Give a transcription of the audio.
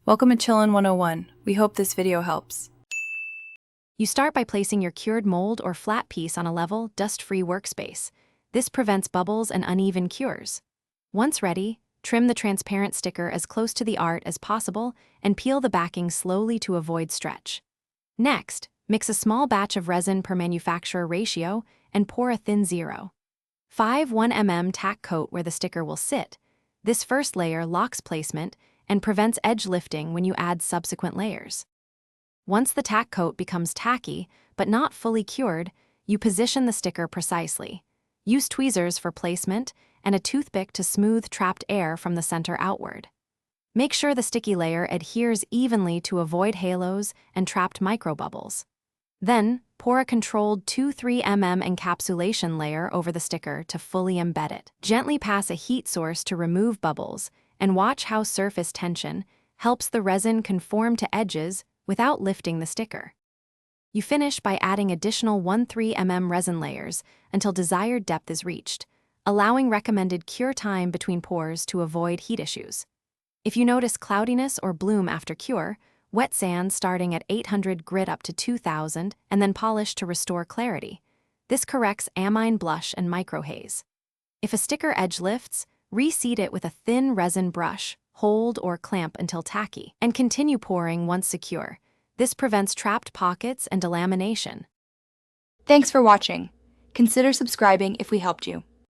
Welcome to Chillin' 101. We hope this video helps. You start by placing your cured mold or flat piece on a level, dust-free workspace. This prevents bubbles and uneven cures. Once ready, trim the transparent sticker as close to the art as possible and peel the backing slowly to avoid stretch. Next, mix a small batch of resin per manufacturer ratio and pour a thin 0.5 mm tack coat where the sticker will sit. This first layer locks placement and prevents edge lifting when you add subsequent layers. Once the tack coat becomes tacky, but not fully cured, you position the sticker precisely. Use tweezers for placement and a toothpick to smooth trapped air from the center outward. Make sure the sticky layer adheres evenly to avoid halos and trapped microbubbles. Then, pour a controlled 2-3 mm encapsulation layer over the sticker to fully embed it. Gently pass a heat source to remove bubbles, and watch how surface tension helps the resin conform to edges without lifting the sticker. You finish by adding additional 1-3 mm resin layers until desired depth is reached, allowing recommended cure time between pours to avoid heat issues. If you notice cloudiness or bloom after cure, wet sand starting at 800 grit up to 2000 and then polish to restore clarity. This corrects amine blush and microhaze. If a sticker edge lifts, reseat it with a thin resin brush, hold or clamp until tacky, and continue pouring once secure. This prevents trapped pockets and delamination. Thanks for watching. Consider subscribing if we helped you.